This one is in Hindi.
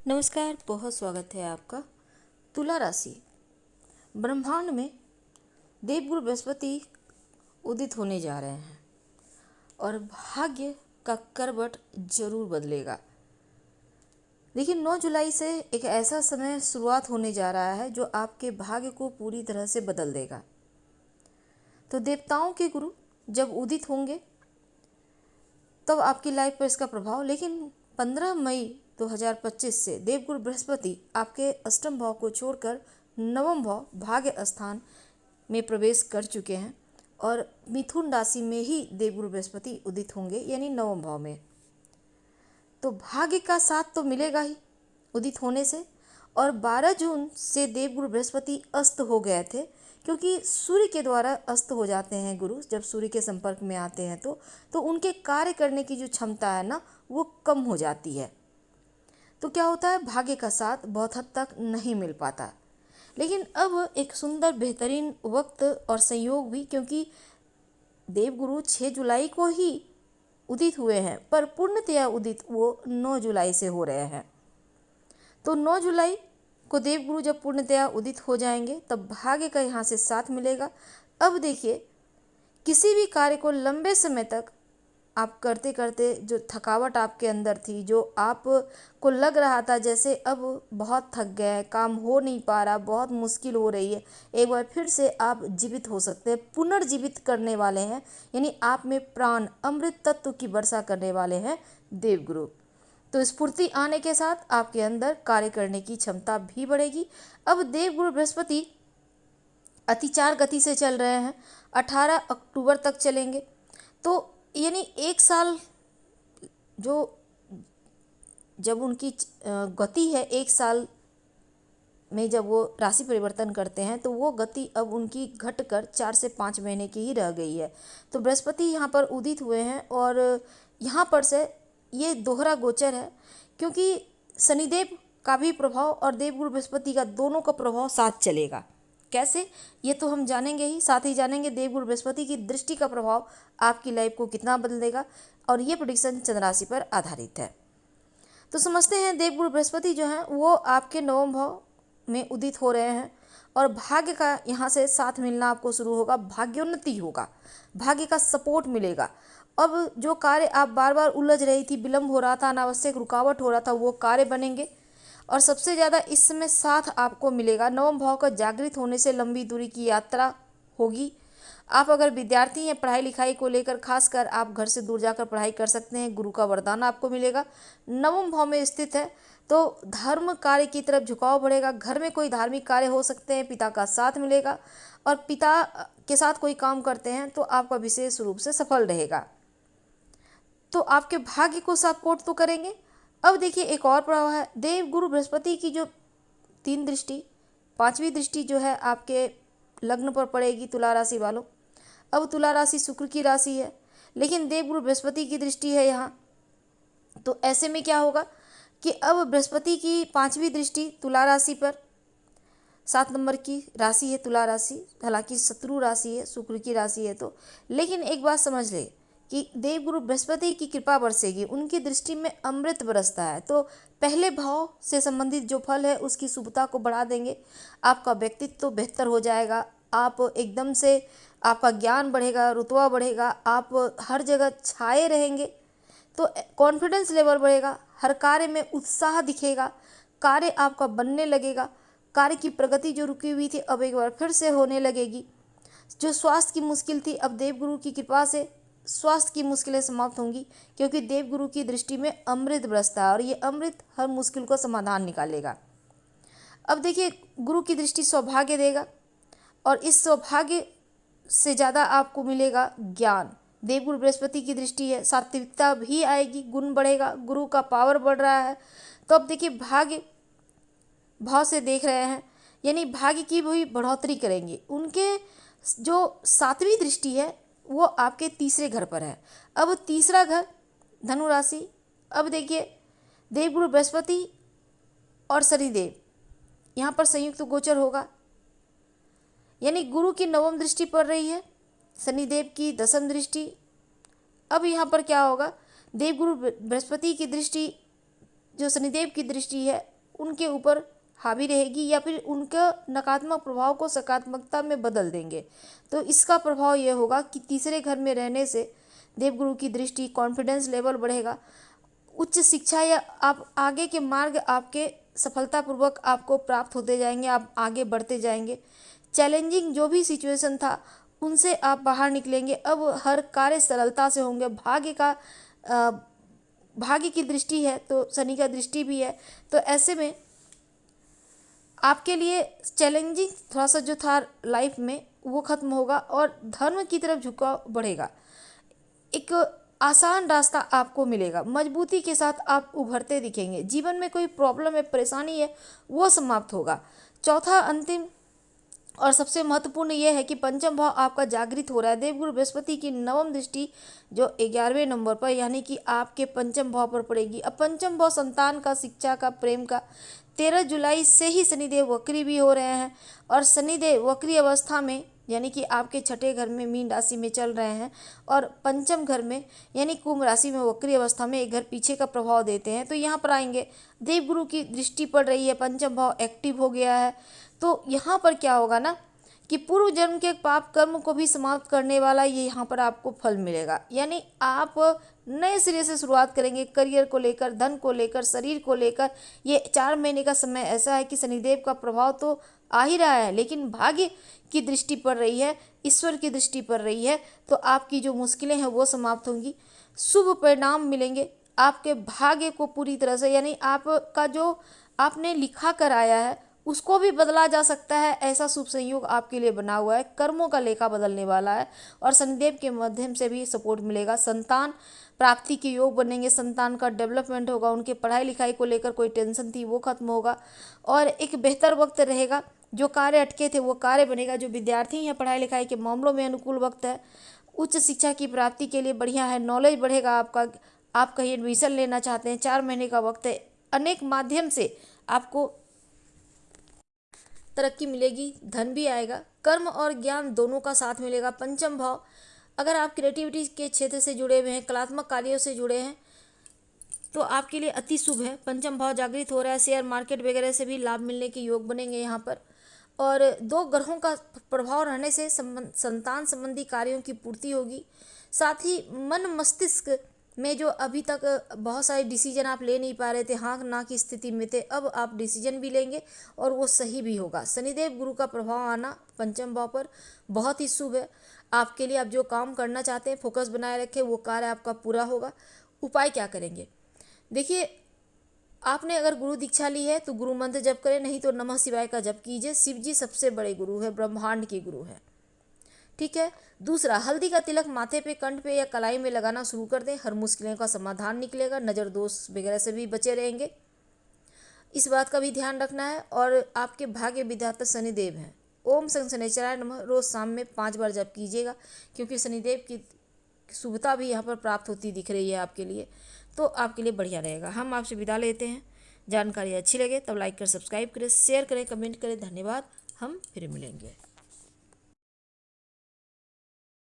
नमस्कार, बहुत स्वागत है आपका। तुला राशि ब्रह्मांड में देवगुरु बृहस्पति उदित होने जा रहे हैं और भाग्य का करवट जरूर बदलेगा। देखिए, 9 जुलाई से एक ऐसा समय शुरुआत होने जा रहा है जो आपके भाग्य को पूरी तरह से बदल देगा। तो देवताओं के गुरु जब उदित होंगे तब आपकी लाइफ पर इसका प्रभाव, लेकिन 15 मई 2025 से देवगुरु बृहस्पति आपके अष्टम भाव को छोड़कर नवम भाव भाग्य स्थान में प्रवेश कर चुके हैं और मिथुन राशि में ही देवगुरु बृहस्पति उदित होंगे, यानी नवम भाव में। तो भाग्य का साथ तो मिलेगा ही उदित होने से। और 12 जून से देवगुरु बृहस्पति अस्त हो गए थे, क्योंकि सूर्य के द्वारा अस्त हो जाते हैं गुरु। जब सूर्य के संपर्क में आते हैं तो उनके कार्य करने की जो क्षमता है ना, वो कम हो जाती है। तो क्या होता है, भाग्य का साथ बहुत हद तक नहीं मिल पाता। लेकिन अब एक सुंदर बेहतरीन वक्त और संयोग भी, क्योंकि देवगुरु 6 जुलाई को ही उदित हुए हैं, पर पूर्णतया उदित वो 9 जुलाई से हो रहे हैं। तो 9 जुलाई को देवगुरु जब पूर्णतया उदित हो जाएंगे तब भाग्य का यहाँ से साथ मिलेगा। अब देखिए, किसी भी कार्य को लंबे समय तक आप करते करते जो थकावट आपके अंदर थी, जो आप को लग रहा था जैसे अब बहुत थक गए, काम हो नहीं पा रहा, बहुत मुश्किल हो रही है, एक बार फिर से आप जीवित हो सकते हैं, पुनर्जीवित करने वाले हैं। यानी आप में प्राण अमृत तत्व की वर्षा करने वाले हैं देवगुरु। तो स्फूर्ति आने के साथ आपके अंदर कार्य करने की क्षमता भी बढ़ेगी। अब देवगुरु बृहस्पति अतिचार गति से चल रहे हैं, 18 अक्टूबर तक चलेंगे। तो यानी एक साल जो जब उनकी गति है, एक साल में जब वो राशि परिवर्तन करते हैं तो वो गति अब उनकी घटकर 4 से 5 महीने की ही रह गई है। तो बृहस्पति यहाँ पर उदित हुए हैं और यहाँ पर से ये दोहरा गोचर है, क्योंकि शनिदेव का भी प्रभाव और देवगुरु बृहस्पति का दोनों का प्रभाव साथ चलेगा। कैसे, ये तो हम जानेंगे ही, साथ ही जानेंगे देवगुरु बृहस्पति की दृष्टि का प्रभाव आपकी लाइफ को कितना बदलेगा। और ये प्रेडिक्शन चंद्र राशि पर आधारित है। तो समझते हैं, देवगुरु बृहस्पति जो हैं वो आपके नवम भाव में उदित हो रहे हैं और भाग्य का यहाँ से साथ मिलना आपको शुरू होगा, भाग्योन्नति होगा, भाग्य का सपोर्ट मिलेगा। अब जो कार्य आप बार बार उलझ रही थी, विलंब हो रहा था, अनावश्यक रुकावट हो रहा था, वो कार्य बनेंगे। और सबसे ज़्यादा इस समय साथ आपको मिलेगा नवम भाव का जागृत होने से लंबी दूरी की यात्रा होगी। आप अगर विद्यार्थी हैं, पढ़ाई लिखाई को लेकर खासकर आप घर से दूर जाकर पढ़ाई कर सकते हैं, गुरु का वरदान आपको मिलेगा। नवम भाव में स्थित है तो धर्म कार्य की तरफ झुकाव बढ़ेगा। घर में कोई धार्मिक कार्य हो सकते हैं, पिता का साथ मिलेगा और पिता के साथ कोई काम करते हैं तो आपका विशेष रूप से सफल रहेगा। तो आपके भाग्य को सपोर्ट तो करेंगे। अब देखिए, एक और प्रभाव है देवगुरु बृहस्पति की जो 3 दृष्टि, 5वीं दृष्टि जो है आपके लग्न पर पड़ेगी तुला राशि वालों। अब तुला राशि शुक्र की राशि है, लेकिन देवगुरु बृहस्पति की दृष्टि है यहाँ। तो ऐसे में क्या होगा कि अब बृहस्पति की 5वीं दृष्टि तुला राशि पर, 7 नंबर की राशि है तुला राशि, हालांकि शत्रु राशि है, शुक्र की राशि है। तो लेकिन एक बात समझ ले कि देवगुरु बृहस्पति की कृपा बरसेगी, उनकी दृष्टि में अमृत बरसता है, तो पहले भाव से संबंधित जो फल है उसकी शुभता को बढ़ा देंगे। आपका व्यक्तित्व तो बेहतर हो जाएगा, आप एकदम से, आपका ज्ञान बढ़ेगा, रुतबा बढ़ेगा, आप हर जगह छाए रहेंगे, तो कॉन्फिडेंस लेवल बढ़ेगा, हर कार्य में उत्साह दिखेगा, कार्य आपका बनने लगेगा, कार्य की प्रगति जो रुकी हुई थी अब एक बार फिर से होने लगेगी। जो स्वास्थ्य की मुश्किल थी, अब देवगुरु की कृपा से स्वास्थ्य की मुश्किलें समाप्त होंगी, क्योंकि देवगुरु की दृष्टि में अमृत बरसता है और ये अमृत हर मुश्किल का समाधान निकालेगा। अब देखिए, गुरु की दृष्टि सौभाग्य देगा और इस सौभाग्य से ज़्यादा आपको मिलेगा ज्ञान। देवगुरु बृहस्पति की दृष्टि है, सात्विकता भी आएगी, गुण बढ़ेगा, गुरु का पावर बढ़ रहा है। तो अब देखिए, भाग्य भाव से देख रहे हैं, यानी भाग्य की भी बढ़ोतरी करेंगे। उनके जो 7वीं दृष्टि है वो आपके तीसरे घर पर है। अब तीसरा घर धनु राशि। अब देखिए, देवगुरु बृहस्पति और शनिदेव यहाँ पर संयुक्त गोचर होगा, यानी गुरु की 9वीं दृष्टि पड़ रही है, शनिदेव की 10वीं दृष्टि। अब यहाँ पर क्या होगा, देवगुरु बृहस्पति की दृष्टि, जो शनिदेव की दृष्टि है उनके ऊपर हावी रहेगी या फिर उनका नकारात्मक प्रभाव को सकारात्मकता में बदल देंगे। तो इसका प्रभाव ये होगा कि तीसरे घर में रहने से देवगुरु की दृष्टि, कॉन्फिडेंस लेवल बढ़ेगा, उच्च शिक्षा या आप आगे के मार्ग आपके सफलतापूर्वक आपको प्राप्त होते जाएंगे, आप आगे बढ़ते जाएंगे। चैलेंजिंग जो भी सिचुएशन था उनसे आप बाहर निकलेंगे। अब हर कार्य सरलता से होंगे। भाग्य की दृष्टि है तो शनि का दृष्टि भी है, तो ऐसे में आपके लिए चैलेंजिंग थोड़ा सा जो था लाइफ में वो खत्म होगा और धर्म की तरफ झुकाव बढ़ेगा। एक आसान रास्ता आपको मिलेगा, मजबूती के साथ आप उभरते दिखेंगे। जीवन में कोई प्रॉब्लम है, परेशानी है, वो समाप्त होगा। चौथा अंतिम और सबसे महत्वपूर्ण यह है कि पंचम भाव आपका जागृत हो रहा है। देवगुरु बृहस्पति की नवम दृष्टि जो 11वें नंबर पर यानी कि आपके पंचम भाव पर पड़ेगी। अब पंचम भाव संतान का, शिक्षा का, प्रेम का। 13 जुलाई से ही शनिदेव वक्री भी हो रहे हैं और शनिदेव वक्री अवस्था में यानी कि आपके छठे घर में मीन राशि में चल रहे हैं और पंचम घर में यानी कुंभ राशि में वक्री अवस्था में एक घर पीछे का प्रभाव देते हैं। तो यहाँ पर आएंगे, देवगुरु की दृष्टि पड़ रही है, पंचम भाव एक्टिव हो गया है। तो यहाँ पर क्या होगा ना कि पूर्व जन्म के पाप कर्म को भी समाप्त करने वाला ये यहाँ पर आपको फल मिलेगा। यानी आप नए सिरे से शुरुआत करेंगे, करियर को लेकर, धन को लेकर, शरीर को लेकर। ये 4 महीने का समय ऐसा है कि शनिदेव का प्रभाव तो आ ही रहा है, लेकिन भाग्य की दृष्टि पड़ रही है, ईश्वर की दृष्टि पड़ रही है। तो आपकी जो मुश्किलें हैं वो समाप्त होंगी, शुभ परिणाम मिलेंगे। आपके भाग्य को पूरी तरह से यानी आपका जो आपने लिखा कर आया है उसको भी बदला जा सकता है। ऐसा शुभ संयोग आपके लिए बना हुआ है। कर्मों का लेखा बदलने वाला है और शनिदेव के माध्यम से भी सपोर्ट मिलेगा। संतान प्राप्ति के योग बनेंगे, संतान का डेवलपमेंट होगा, उनके पढ़ाई लिखाई को लेकर कोई टेंशन थी वो खत्म होगा और एक बेहतर वक्त रहेगा। जो कार्य अटके थे वो कार्य बनेगा। जो विद्यार्थी हैं पढ़ाई लिखाई के मामलों में अनुकूल वक्त है। उच्च शिक्षा की प्राप्ति के लिए बढ़िया है, नॉलेज बढ़ेगा आपका। आप कहीं एडमिशन लेना चाहते हैं, 4 महीने का वक्त है। अनेक माध्यम से आपको तरक्की मिलेगी, धन भी आएगा, कर्म और ज्ञान दोनों का साथ मिलेगा। पंचम भाव अगर आप क्रिएटिविटी के क्षेत्र से जुड़े हुए हैं, कलात्मक कार्यों से जुड़े हैं तो आपके लिए अति शुभ है। पंचम भाव जागृत हो रहा है, शेयर मार्केट वगैरह से भी लाभ मिलने के योग बनेंगे यहाँ पर। और 2 ग्रहों का प्रभाव रहने से संतान संबंधी कार्यों की पूर्ति होगी। साथ ही मन मस्तिष्क में जो अभी तक बहुत सारे डिसीजन आप ले नहीं पा रहे थे, हाँ ना की स्थिति में थे, अब आप डिसीजन भी लेंगे और वो सही भी होगा। शनिदेव गुरु का प्रभाव आना पंचम भाव पर बहुत ही शुभ है आपके लिए। आप जो काम करना चाहते हैं फोकस बनाए रखें, वो कार्य आपका पूरा होगा। उपाय क्या करेंगे? देखिए, आपने अगर गुरु दीक्षा ली है तो गुरु मंत्र जप करें, नहीं तो नमः शिवाय का जप कीजिए। शिव जी सबसे बड़े गुरु है, ब्रह्मांड के गुरु है, ठीक है। दूसरा, हल्दी का तिलक माथे पे, कंठ पे या कलाई में लगाना शुरू कर दें, हर मुश्किलों का समाधान निकलेगा। नज़र दोष वगैरह से भी बचे रहेंगे, इस बात का भी ध्यान रखना है। और आपके भाग्य विधाता शनिदेव हैं। ओम शनिश्चराय नमः रोज शाम में 5 बार जप कीजिएगा, क्योंकि शनिदेव की शुभता भी यहाँ पर प्राप्त होती दिख रही है आपके लिए, तो आपके लिए बढ़िया रहेगा। हम आपसे विदा लेते हैं। जानकारी अच्छी लगे तब लाइक कर, सब्सक्राइब करें, शेयर करें, कमेंट करें। धन्यवाद। हम फिर मिलेंगे।